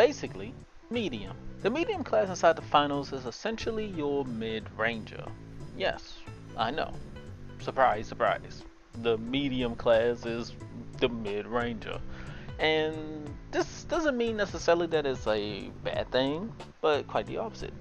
Basically, medium. The medium class inside the finals is essentially your mid-ranger. Yes, I know. Surprise, surprise. The medium class is the mid-ranger. And this doesn't mean necessarily that it's a bad thing, but quite the opposite.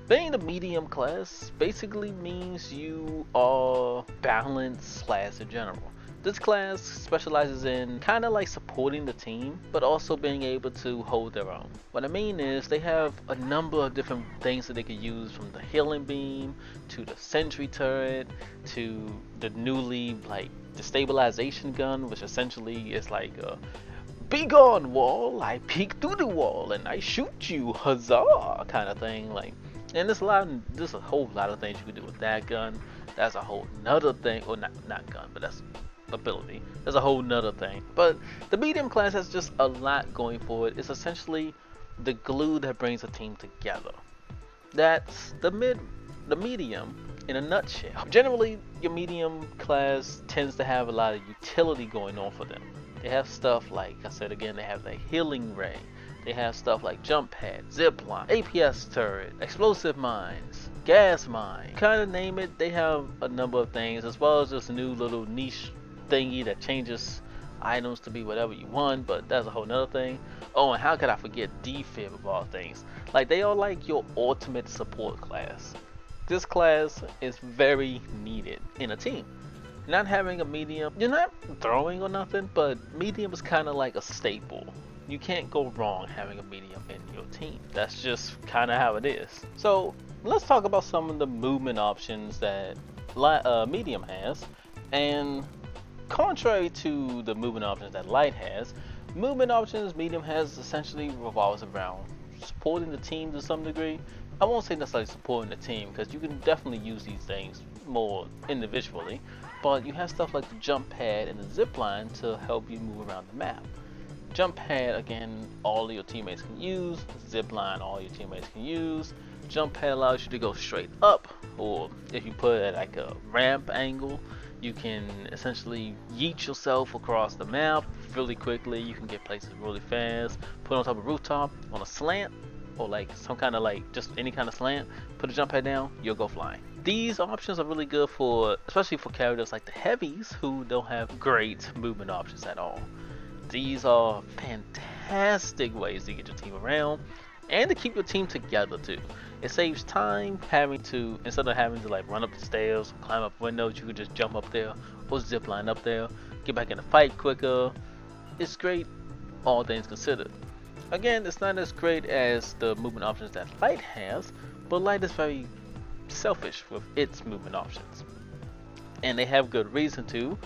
Being the medium class basically means you are balanced class in general. This class specializes in kind of like supporting the team, but also being able to hold their own. What I mean is they have a number of different things that they can use, from the healing beam to the sentry turret to the newly like destabilization gun, which essentially is like a "be gone wall, I peek through the wall and I shoot you, huzzah" kind of thing. Like, and there's a whole lot of things you can do with that gun. That's a whole nother thing, or not gun, but that's ability. There's a whole nother thing. But the medium class has just a lot going for it. It's essentially the glue that brings a team together. That's the medium in a nutshell. Generally, your medium class tends to have a lot of utility going on for them. They have stuff like I said again, they have the healing ray. They have stuff like jump pad, zip line, APS turret, explosive mines, gas mine. Kind of name it, they have a number of things, as well as this new little niche thingy that changes items to be whatever you want, but that's a whole nother thing. Oh, and how could I forget defib of all things? Like, they are like your ultimate support class. This class is very needed in a team. Not having a medium, you're not throwing or nothing, but medium is kind of like a staple. You can't go wrong having a medium in your team. That's just kind of how it is. So let's talk about some of the movement options that medium has. And contrary to the movement options that light has, movement options medium has essentially revolves around supporting the team to some degree. I won't say necessarily supporting the team, because you can definitely use these things more individually, but you have stuff like the jump pad and the zip line to help you move around the map. Jump pad, again, all of your teammates can use. Zip line, all your teammates can use. Jump pad allows you to go straight up, or if you put it at like a ramp angle, you can essentially yeet yourself across the map really quickly. You can get places really fast. Put it on top of a rooftop on a slant, or like some kind of like just any kind of slant. Put a jump pad down, you'll go flying. These options are really good for, especially for characters like the heavies who don't have great movement options at all. These are fantastic ways to get your team around and to keep your team together too. It saves time instead of having to like run up the stairs, climb up windows, you can just jump up there or zip line up there, get back in the fight quicker. It's great, all things considered. Again, it's not as great as the movement options that Light has, but Light is very selfish with its movement options. And they have good reason to.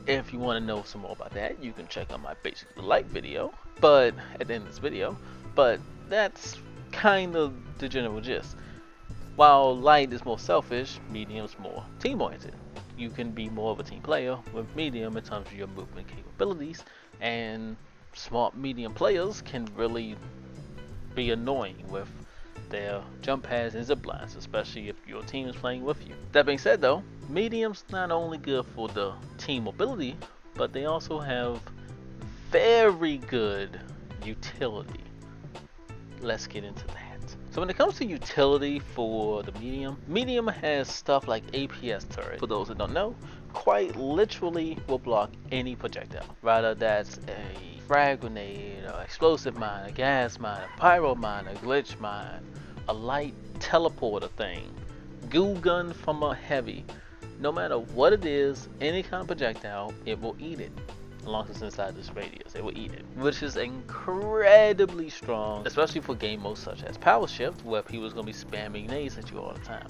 If you want to know some more about that, you can check out my Basic Light video, but at the end of this video. But that's kind of the general gist. While Light is more selfish, Medium is more team-oriented. You can be more of a team player with Medium in terms of your movement capabilities, and smart medium players can really be annoying with their jump pads and zip lines, especially if your team is playing with you. That being said though, medium's not only good for the team mobility, but they also have very good utility. Let's get into that. So when it comes to utility for the medium has stuff like APS turret. For those that don't know, quite literally will block any projectile. Rather that's a frag grenade, or explosive mine, a gas mine, a pyro mine, a glitch mine, a light teleporter thing, goo gun from a heavy. No matter what it is, any kind of projectile, it will eat it. As long as it's inside this radius, it will eat it, which is incredibly strong, especially for game modes such as Power Shift, where people is going to be spamming nades at you all the time.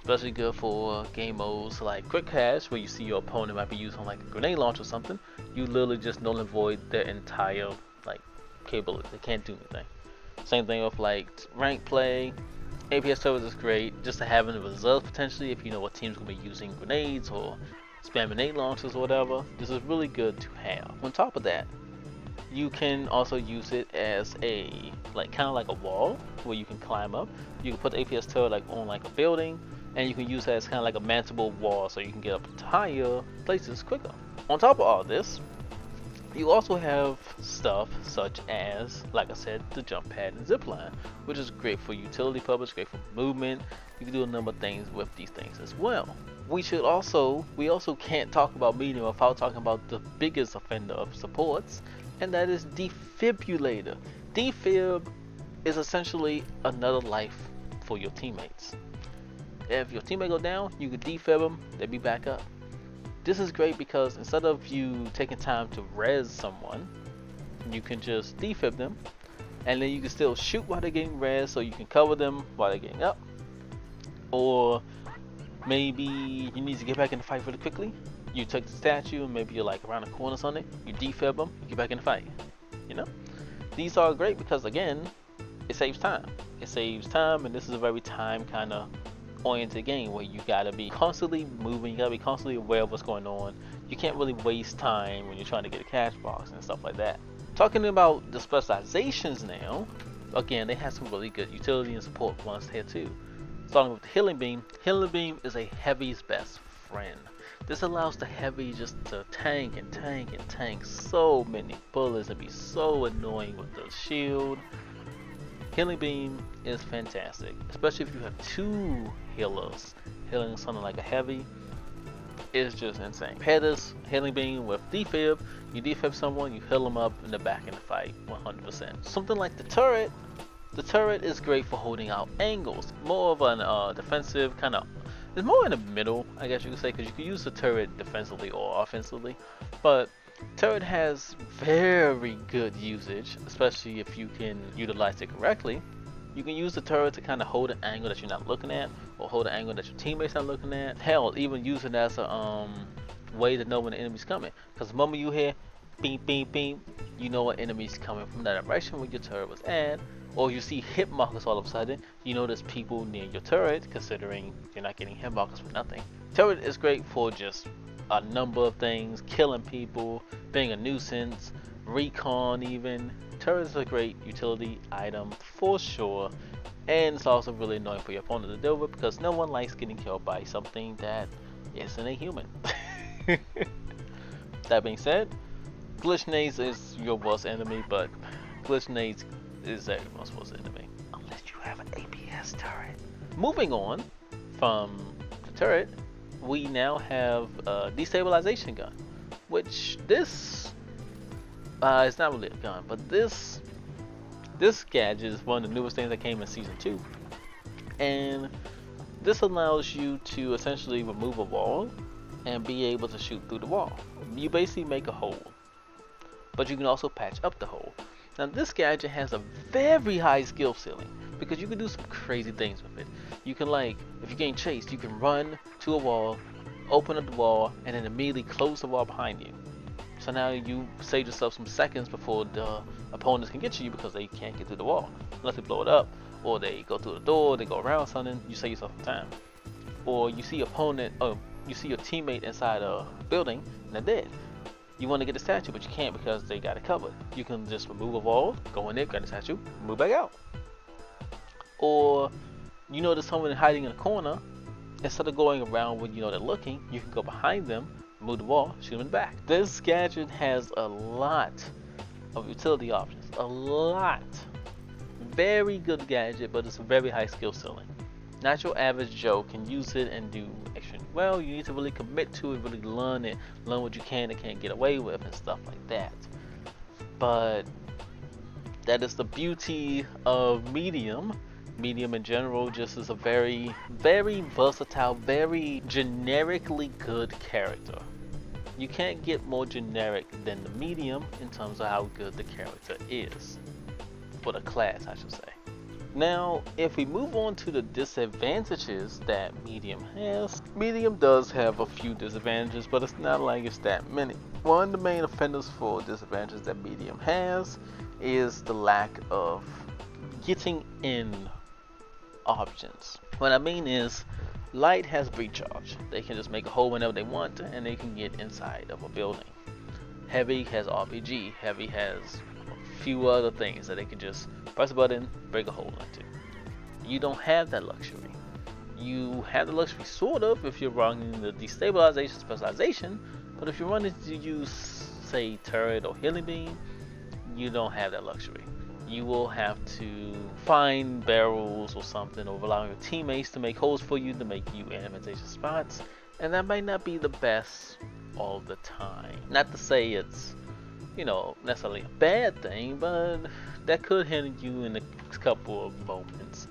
Especially good for game modes like Quick Cash, where you see your opponent might be using like a grenade launch or something. You literally just null and void their entire like capability. They can't do anything. Same thing with like rank play. APS turret is great just to have in the reserve potentially if you know what team's gonna be using grenades or spam grenade launchers or whatever. This is really good to have. On top of that, you can also use it as a kind of like a wall where you can climb up. You can put the APS turret like on like a building, and you can use that as kind of like a mountable wall so you can get up to higher places quicker. On top of all this, You also have stuff such as, like I said, the jump pad and zip line, which is great for utility purpose, great for movement. You can do a number of things with these things as well. We also can't talk about medium without talking about the biggest offender of supports, and that is defibrillator. Defib is essentially another life for your teammates. If your teammate go down, you can defib them, they'll be back up. This is great because instead of you taking time to res someone, you can just defib them, and then you can still shoot while they're getting res, so you can cover them while they're getting up. Or maybe you need to get back in the fight really quickly. You take the statue, and maybe you're like around the corner or something. You defib them, you get back in the fight. You know, these are great because again, it saves time. It saves time, and this is a very time kind of oriented game where you gotta be constantly moving, you gotta be constantly aware of what's going on. You can't really waste time when you're trying to get a cash box and stuff like that. Talking about the specializations now, again, they have some really good utility and support ones here too. Starting with the healing beam. Healing beam is a heavy's best friend. This allows the heavy just to tank and tank and tank so many bullets and be so annoying with the shield. Healing beam is fantastic, especially if you have two healers healing something like a heavy. It's just insane. Pair this healing beam with defib. You defib someone, you heal them up in the back in the fight 100%. Something like the turret. The turret is great for holding out angles. More of an defensive kind of. It's more in the middle, I guess you could say, because you can use the turret defensively or offensively. But turret has very good usage, especially if you can utilize it correctly. You can use the turret to kind of hold an angle that you're not looking at, or hold an angle that your teammates not looking at. Hell, even use it as a way to know when the enemy's coming. Because the moment you hear beep beep beep, you know an enemy's coming from that direction where your turret was at. Or you see hit markers all of a sudden, you know there's people near your turret, considering you're not getting hit markers for nothing. Turret is great for just a number of things, killing people, being a nuisance, recon even. Turret is a great utility item for sure, and it's also really annoying for your opponent to deal with because no one likes getting killed by something that isn't a human. That being said, glitch nades is your worst enemy, but glitch nades is everyone's worst enemy, unless you have an APS turret. Moving on from the turret, we now have a destabilization gun, which this it's not really a gun, but this gadget is one of the newest things that came in season 2, and this allows you to essentially remove a wall and be able to shoot through the wall. You basically make a hole, but you can also patch up the hole. Now this gadget has a very high skill ceiling because you can do some crazy things with it. You can, like, if you're getting chased, you can run to a wall, open up the wall, and then immediately close the wall behind you. So now you save yourself some seconds before the opponents can get to you because they can't get through the wall. Unless they blow it up, or they go through the door, they go around something, you save yourself some time. Or you see you see your teammate inside a building and they're dead. You want to get the statue, but you can't because they got it covered. You can just remove a wall, go in there, grab the statue, move back out. Or you know there's someone hiding in a corner. Instead of going around when you know they're looking, you can go behind them, move the wall, shoot them in the back. This gadget has a lot of utility options. A lot. Very good gadget, but it's a very high skill ceiling. Not your average Joe can use it and do extremely well. You need to really commit to it, really learn it, learn what you can and can't get away with and stuff like that. But that is the beauty of medium. Medium in general just is a very, very versatile, very generically good character. You can't get more generic than the medium in terms of how good the character is. For the class, I should say. Now, if we move on to the disadvantages that medium has, medium does have a few disadvantages, but it's not like it's that many. One of the main offenders for disadvantages that medium has is the lack of getting in options. What I mean is, light has breach charge. They can just make a hole whenever they want and they can get inside of a building. Heavy has RPG. Heavy has a few other things that they can just press a button, break a hole into. You don't have that luxury. You have the luxury sort of if you're running the destabilization specialization, but if you're running to use say turret or healing beam, you don't have that luxury. You will have to find barrels or something, or allow your teammates to make holes for you to make you animation spots, and that might not be the best all the time. Not to say it's, you know, necessarily a bad thing, but that could hinder you in a couple of moments.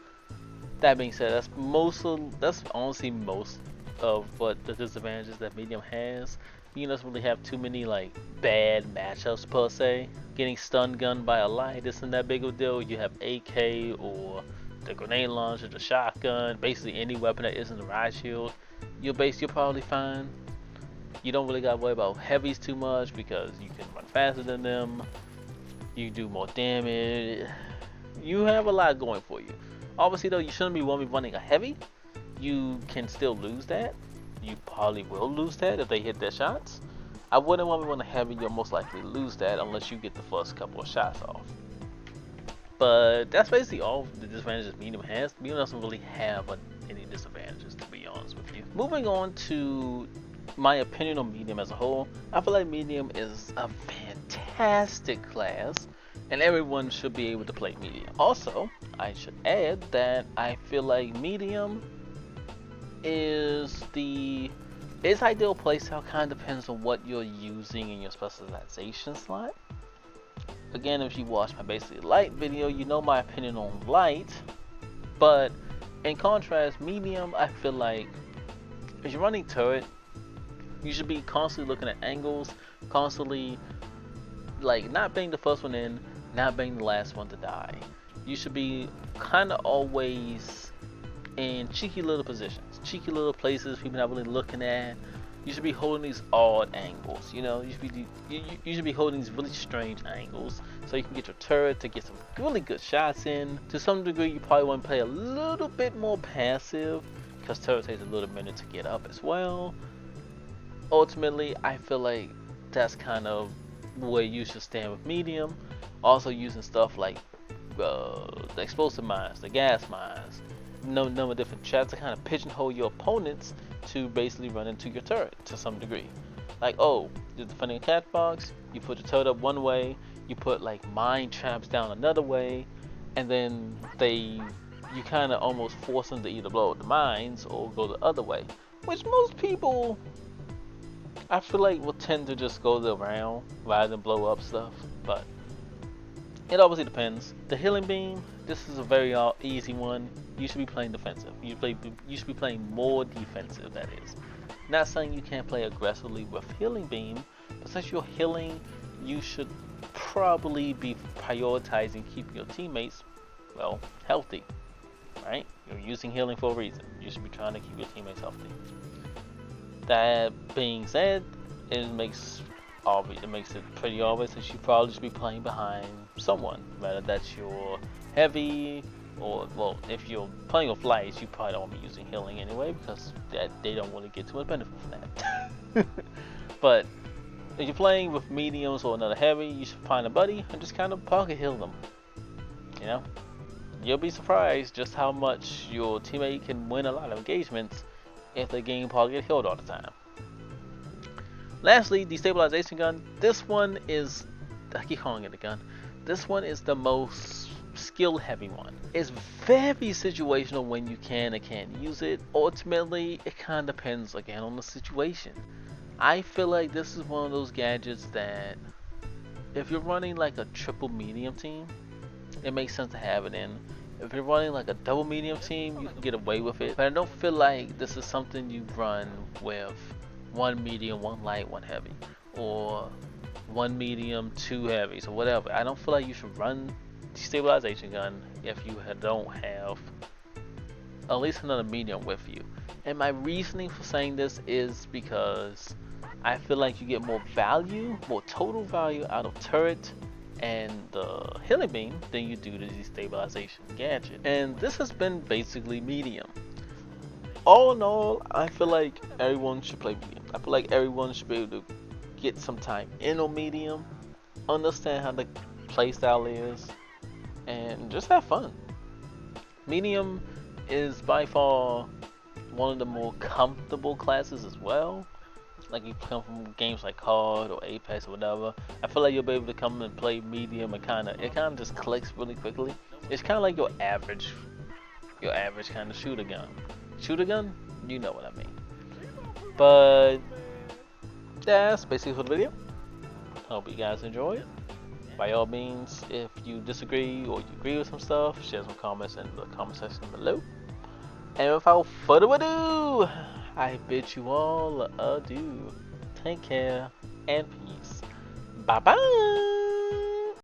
That being said, that's honestly most of what the disadvantages that medium has. Medium doesn't really have too many like bad matchups per se. Getting stun gunned by a light isn't that big of a deal. You have AK or the grenade launcher, the shotgun, basically any weapon that isn't a riot shield. You're probably fine. You don't really gotta worry about heavies too much because you can run faster than them. You do more damage. You have a lot going for you. Obviously though, you shouldn't be running a heavy. You can still lose that. You probably will lose that if they hit their shots. I wouldn't want to run a heavy. You'll most likely lose that unless you get the first couple of shots off. But that's basically all the disadvantages medium has. Medium doesn't really have any disadvantages, to be honest with you. Moving on to my opinion on medium as a whole, I feel like medium is a fantastic class and everyone should be able to play medium. Also, I should add that I feel like medium is its ideal playstyle kind of depends on what you're using in your specialization slot. Again, if you watch my basically light video, you know my opinion on light, but in contrast, medium, I feel like if you're running turret, you should be constantly looking at angles, constantly like not being the first one in, not being the last one to die. You should be kind of always in cheeky little positions, cheeky little places people not really looking at. You should be holding these odd angles, you know. You should be holding these really strange angles so you can get your turret to get some really good shots in. To some degree, you probably want to play a little bit more passive because turret takes a little minute to get up as well. Ultimately, I feel like that's kind of where you should stand with medium. Also using stuff like the explosive mines, the gas mines, number of different traps to kind of pigeonhole your opponents to basically run into your turret to some degree. Like, oh, you're defending a cat box, you put your turret up one way, you put like mine traps down another way, and then you kind of almost force them to either blow up the mines or go the other way, which most people I feel like will tend to just go the round rather than blow up stuff, but it obviously depends. The healing beam, this is a very easy one. You should be playing defensive. You should be playing more defensive, that is. Not saying you can't play aggressively with healing beam, but since you're healing, you should probably be prioritizing keeping your teammates, well, healthy, right? You're using healing for a reason. You should be trying to keep your teammates healthy. That being said, it makes it pretty obvious that you probably should be playing behind someone, whether that's your heavy or, well, if you're playing with lights, you probably don't want to be using healing anyway because they don't want to get too much benefit from that. But if you're playing with mediums or another heavy, you should find a buddy and just kind of pocket heal them. You know, you'll be surprised just how much your teammate can win a lot of engagements if the game pocket healed all the time. Lastly, destabilization gun. This one is, I keep calling it a gun. This one is the most skill heavy one. It's very situational when you can and can't use it. Ultimately, it kind of depends again on the situation. I feel like this is one of those gadgets that if you're running like a triple medium team, it makes sense to have it in. If you're running like a double medium team, you can get away with it. But I don't feel like this is something you run with one medium, one light, one heavy, or one medium, two heavies, or whatever. I don't feel like you should run destabilization gun if you don't have at least another medium with you. And my reasoning for saying this is because I feel like you get more value, more total value out of turret and the healing beam than you do the destabilization gadget. And this has been basically medium. All in all, I feel like everyone should play medium. I feel like everyone should be able to get some time in on medium, understand how the playstyle is, and just have fun. Medium is by far one of the more comfortable classes as well. like you come from games like COD or Apex or whatever, I feel like you'll be able to come and play medium and it kind of just clicks really quickly. It's kind of like your average kind of shooter gun. Shooter gun? You know what I mean. But that's basically for the video. Hope you guys enjoy it. By all means, if you disagree or you agree with some stuff, share some comments in the comment section below. And without further ado, I bid you all adieu. Take care and peace. Bye bye.